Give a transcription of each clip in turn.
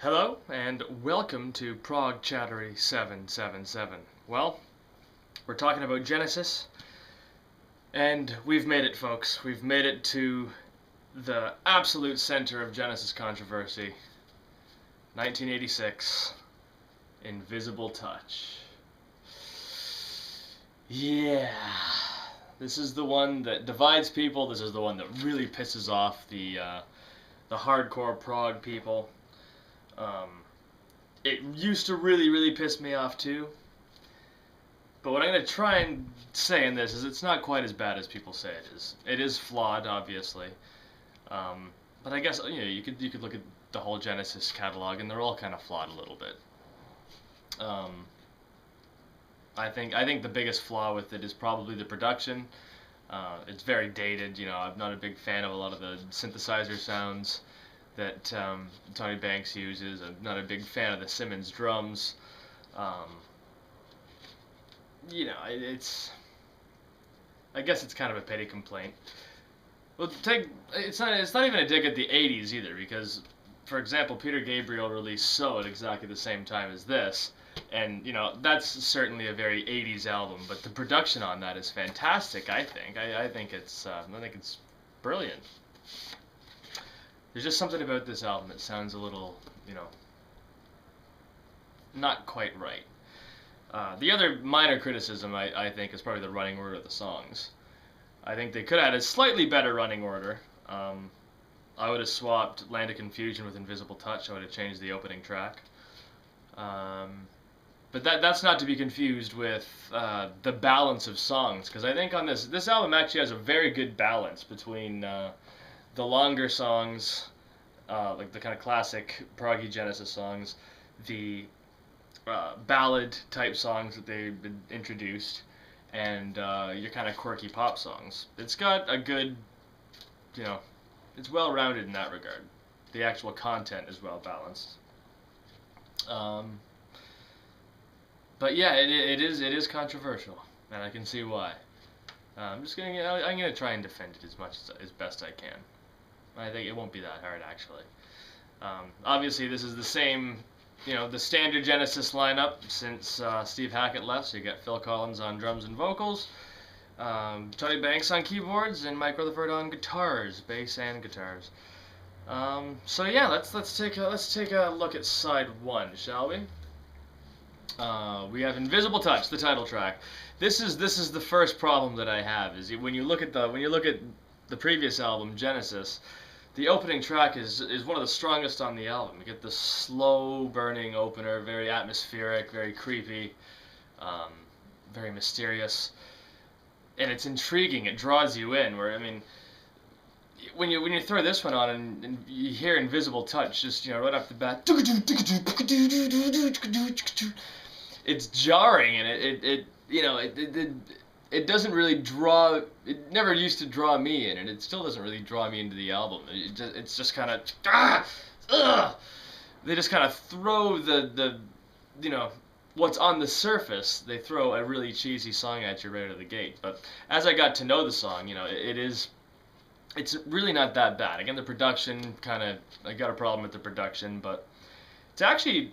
Hello and welcome to Prog Chattery 777. Well, we're talking about Genesis, and we've made it, folks. We've made it to the absolute center of Genesis controversy. 1986, Invisible Touch. Yeah, this is the one that divides people. This is the one that really pisses off the hardcore prog people. It used to really piss me off too. But what I'm going to try and say in this is it's not quite as bad as people say it is. It is flawed, obviously. But I guess you could look at the whole Genesis catalog and they're all kind of flawed a little bit. I think the biggest flaw with it is probably the production. It's very dated. I'm not a big fan of a lot of the synthesizer sounds that Tony Banks uses. I'm not a big fan of the Simmons drums. I guess it's kind of a petty complaint. Well, it's not even a dig at the '80s either, because, for example, Peter Gabriel released "So" at exactly the same time as this, and that's certainly a very '80s album. But the production on that is fantastic. I think it's brilliant. There's just something about this album that sounds a little, not quite right. The other minor criticism, I think, is probably the running order of the songs. I think they could have had a slightly better running order. I would have swapped Land of Confusion with Invisible Touch. I would have changed the opening track. But that's not to be confused with the balance of songs, because I think on this album actually has a very good balance between the longer songs, like the kind of classic proggy Genesis songs, the ballad type songs that they've been introduced, and your kind of quirky pop songs. It's got a good, it's well rounded in that regard. The actual content is well balanced. But yeah, it is controversial, and I can see why. I'm gonna try and defend it as best I can. I think it won't be that hard, actually. Obviously, this is the same, the standard Genesis lineup since Steve Hackett left. So you got Phil Collins on drums and vocals, Tony Banks on keyboards, and Mike Rutherford on guitars, bass and guitars. So yeah, let's take a look at side one, shall we? We have Invisible Touch, the title track. This is the first problem that I have, is when you look at the previous album, Genesis, the opening track is one of the strongest on the album. You get the slow burning opener, very atmospheric, very creepy, very mysterious, and it's intriguing. It draws you in. When you throw this one on and you hear Invisible Touch, just right off the bat, it's jarring, and it doesn't really draw. It never used to draw me in, and it still doesn't really draw me into the album. It's just kind of they just kind of throw the what's on the surface. They throw a really cheesy song at you right out of the gate. But as I got to know the song, it's really not that bad. Again, the production I got a problem with the production, but it's actually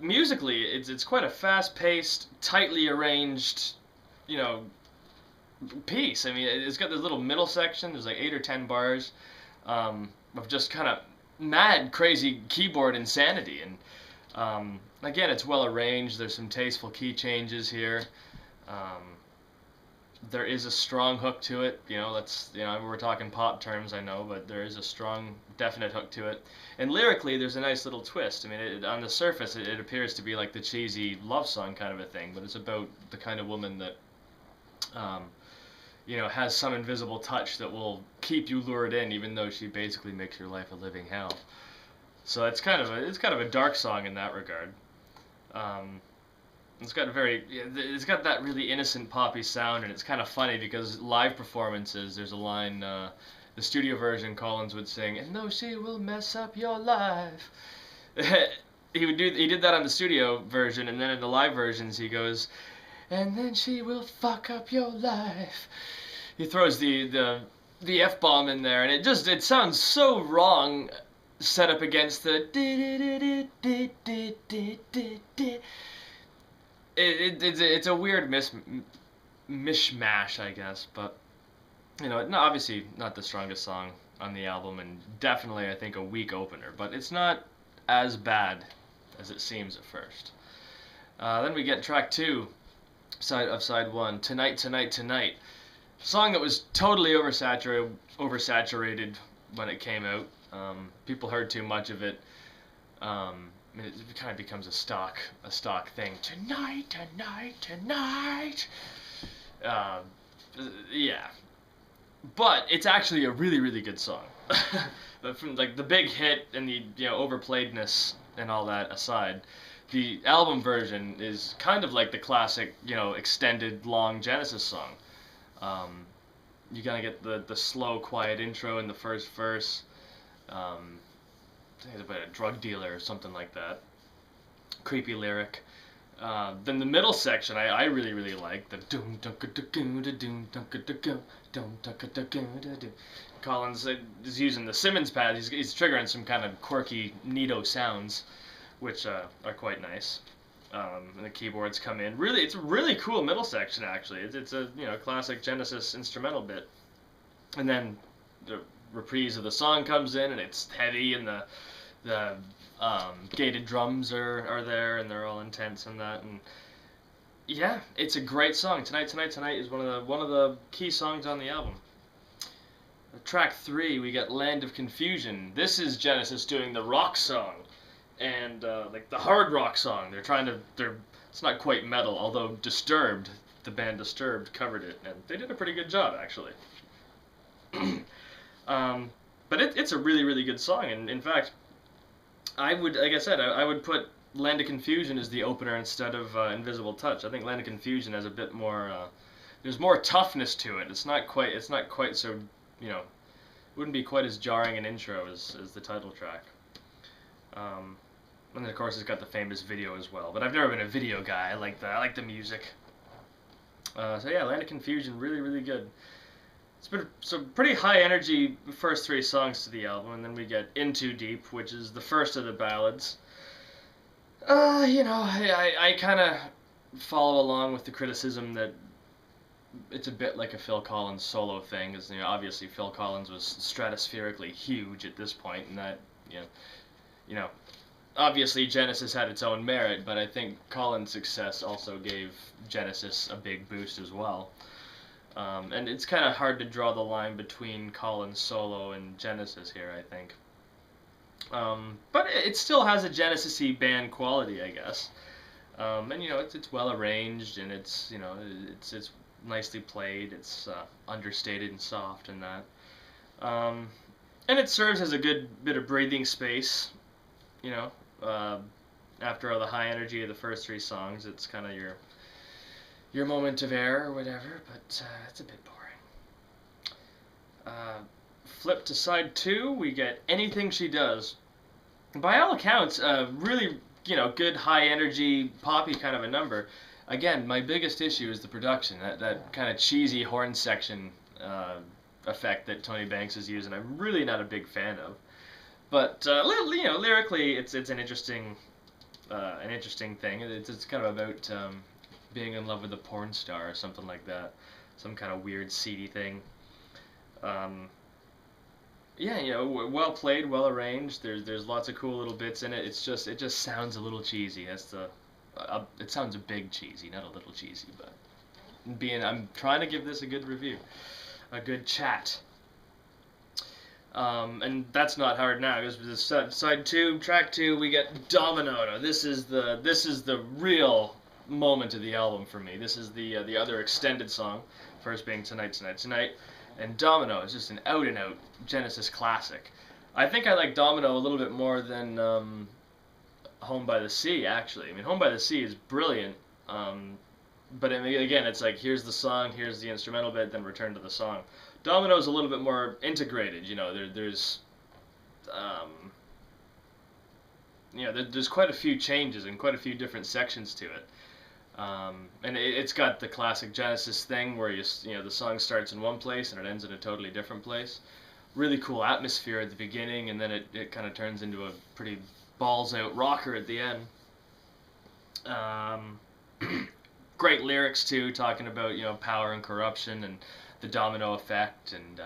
musically it's quite a fast-paced, tightly arranged piece. It's got this little middle section. There's like 8 or 10 bars of just kind of mad, crazy keyboard insanity. And again, it's well arranged. There's some tasteful key changes here. There is a strong hook to it. We're talking pop terms, I know, but there is a strong, definite hook to it. And lyrically, there's a nice little twist. On the surface, it appears to be like the cheesy love song kind of a thing, but it's about the kind of woman that has some invisible touch that will keep you lured in, even though she basically makes your life a living hell. So it's kind of a dark song in that regard. It's got that really innocent poppy sound, and it's kind of funny because live performances, there's a line, the studio version, Collins would sing, "And though she will mess up your life." He did that on the studio version, and then in the live versions he goes, "And then she will fuck up your life." He throws the F-bomb in there, and it sounds so wrong set up against the it's a weird mishmash, I guess, but you know, no, obviously not the strongest song on the album, and definitely I think a weak opener, but it's not as bad as it seems at first. Then we get track 2 side 1, Tonight, Tonight, Tonight. Song that was totally oversaturated when it came out. People heard too much of it. It kind of becomes a stock thing. Tonight, tonight, tonight. Uh, yeah, but it's actually a really, really good song. From like the big hit and the overplayedness and all that aside, the album version is kind of like the classic extended long Genesis song. You gotta get the slow, quiet intro in the first verse. I think it's about a drug dealer or something like that. Creepy lyric. Then the middle section I really, really like. The doom dunka doom da doom dunka doom dunka doom. Collins is using the Simmons pad. He's triggering some kind of quirky neato sounds, which are quite nice. And the keyboards come in. Really, it's a really cool middle section. Actually, it's a classic Genesis instrumental bit. And then the reprise of the song comes in, and it's heavy, and the gated drums are there, and they're all intense and that. And yeah, it's a great song. Tonight, Tonight, Tonight is one of the key songs on the album. Track 3, we get Land of Confusion. This is Genesis doing the rock song, and like the hard rock song. It's not quite metal, although Disturbed, the band Disturbed, covered it, and they did a pretty good job actually. But it's a really, really good song, and in fact, I would put Land of Confusion as the opener instead of Invisible Touch. I think Land of Confusion has a bit more. There's more toughness to it. It's not quite so wouldn't be quite as jarring an intro as the title track. And then of course it's got the famous video as well. But I've never been a video guy. I like the music. So yeah, Land of Confusion, really, really good. It's been some pretty high energy first 3 songs to the album, and then we get In Too Deep, which is the first of the ballads. I kind of follow along with the criticism that it's a bit like a Phil Collins solo thing, because obviously Phil Collins was stratospherically huge at this point, and that obviously Genesis had its own merit, but I think Collins' success also gave Genesis a big boost as well. And it's kind of hard to draw the line between Collins solo and Genesis here, I think. But it still has a Genesis-y band quality, I guess. And it's well arranged, and it's nicely played. It's understated and soft and that. And it serves as a good bit of breathing space. After all the high energy of the first 3 songs, it's kind of your moment of air or whatever, but it's a bit boring. Flip to side 2, we get Anything She Does. By all accounts, really, good high energy, poppy kind of a number. Again, my biggest issue is the production, that kind of cheesy horn section effect that Tony Banks is using. I'm really not a big fan of. But lyrically, it's an interesting thing. It's kind of about being in love with a porn star or something like that, some kind of weird seedy thing. Well played, well arranged. There's lots of cool little bits in it. It just sounds a little cheesy. It sounds a big cheesy, not a little cheesy. But I'm trying to give this a good review, a good chat. And that's not hard now, because side 2, track 2, we get Domino. This is the real moment of the album for me. This is the other extended song, first being Tonight, Tonight, Tonight, and Domino is just an out-and-out Genesis classic. I think I like Domino a little bit more than Home by the Sea, actually. I mean, Home by the Sea is brilliant, but again, it's like, here's the song, here's the instrumental bit, then return to the song. Domino is a little bit more integrated. There's quite a few changes and quite a few different sections to it. And it's got the classic Genesis thing where the song starts in one place and it ends in a totally different place. really cool atmosphere at the beginning, and then it kind of turns into a pretty balls out rocker at the end. Um, Great lyrics too, talking about power and corruption and the domino effect, and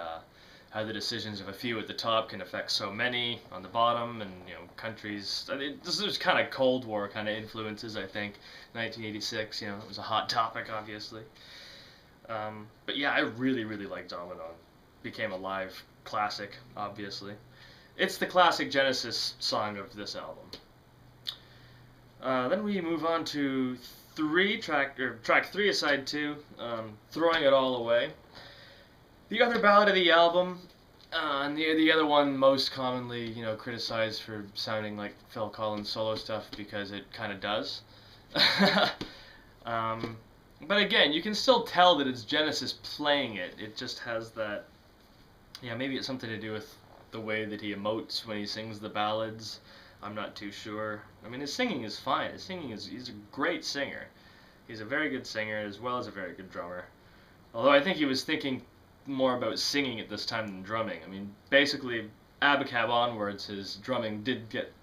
how the decisions of a few at the top can affect so many on the bottom, and countries. I mean, this is kind of Cold War kind of influences, I think. 1986, it was a hot topic, obviously. But yeah, I really, really like Domino. Became a live classic, obviously. It's the classic Genesis song of this album. Then we move on to track 3 is side 2, Throwing It All Away. The other ballad of the album, and the other one most commonly, criticized for sounding like Phil Collins solo stuff, because it kind of does. But again, you can still tell that it's Genesis playing it. It just has that, maybe it's something to do with the way that he emotes when he sings the ballads. I'm not too sure. I mean, his singing is fine. He's a great singer. He's a very good singer as well as a very good drummer. Although I think he was thinking more about singing at this time than drumming. I mean, basically, Abacab onwards, his drumming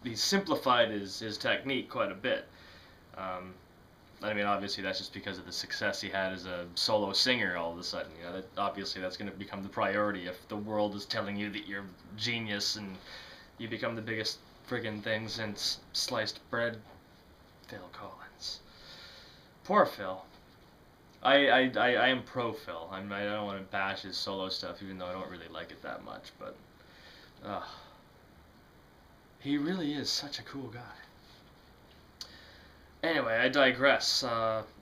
he simplified his technique quite a bit. I mean, obviously that's just because of the success he had as a solo singer all of a sudden. Obviously that's going to become the priority if the world is telling you that you're genius and you become the biggest friggin' thing since sliced bread. Phil Collins. Poor Phil. I am pro Phil. I don't want to bash his solo stuff, even though I don't really like it that much, but he really is such a cool guy. Anyway, I digress.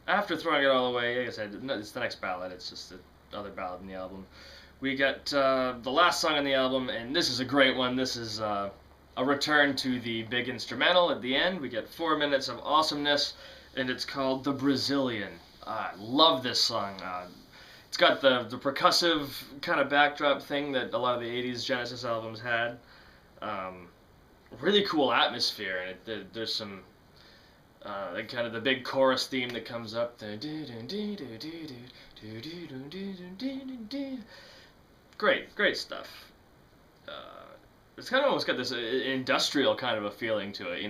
After Throwing It All Away, like I said, it's the next ballad. It's just the other ballad in the album. We get the last song on the album, and this is a great one. This is a return to the big instrumental at the end. We get 4 minutes of awesomeness, and it's called The Brazilian. I love this song. It's got the percussive kind of backdrop thing that a lot of the 80s Genesis albums had. Really cool atmosphere, and there's some kind of the big chorus theme that comes up. Great stuff. It's kind of almost got this industrial kind of a feeling to it.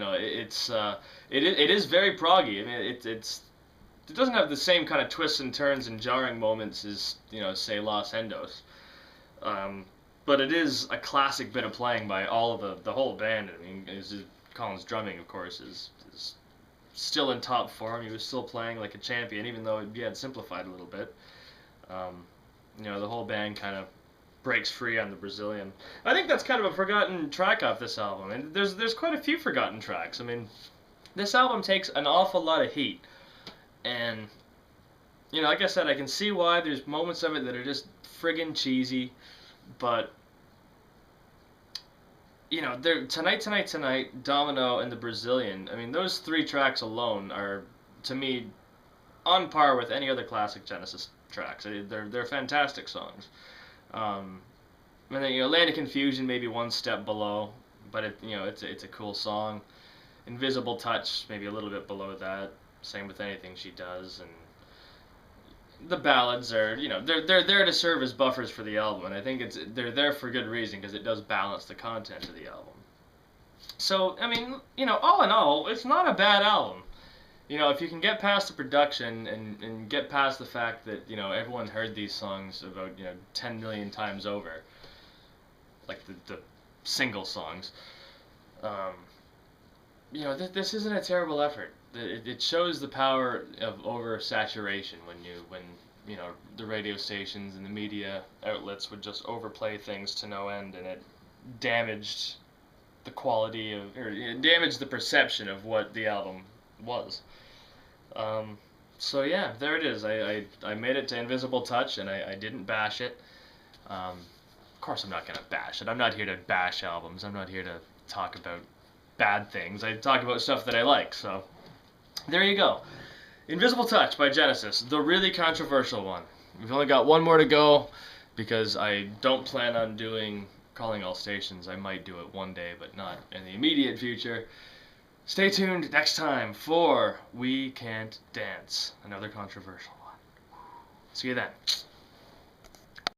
It is very proggy. I mean, it doesn't have the same kind of twists and turns and jarring moments as say Los Endos. But it is a classic bit of playing by all of the whole band. I mean, Collins' drumming, of course, is still in top form. He was still playing like a champion, even though he had simplified a little bit. The whole band kind of breaks free on The Brazilian. I think that's kind of a forgotten track off this album, and there's quite a few forgotten tracks. I mean, this album takes an awful lot of heat, and like I said, I can see why there's moments of it that are just friggin' cheesy, but Tonight, Domino, and The Brazilian, I mean, those 3 tracks alone are, to me, on par with any other classic Genesis tracks. They're fantastic songs. And then, Land of Confusion, maybe one step below, but it's a cool song. Invisible Touch, maybe a little bit below that. Same with Anything She Does, and the ballads are, they're there to serve as buffers for the album, and I think they're there for good reason, because it does balance the content of the album. So, I mean, all in all, it's not a bad album. If you can get past the production and get past the fact that, everyone heard these songs about, 10 million times over, like the single songs, this isn't a terrible effort. It shows the power of oversaturation when the radio stations and the media outlets would just overplay things to no end, and it damaged the quality or it damaged the perception of what the album was. So yeah, there it is. I made it to Invisible Touch, and I didn't bash it. Of course I'm not going to bash it. I'm not here to bash albums. I'm not here to talk about bad things. I talk about stuff that I like, so there you go. Invisible Touch by Genesis, the really controversial one. We've only got one more to go, because I don't plan on doing Calling All Stations. I might do it one day, but not in the immediate future. Stay tuned next time for We Can't Dance, another controversial one. See you then.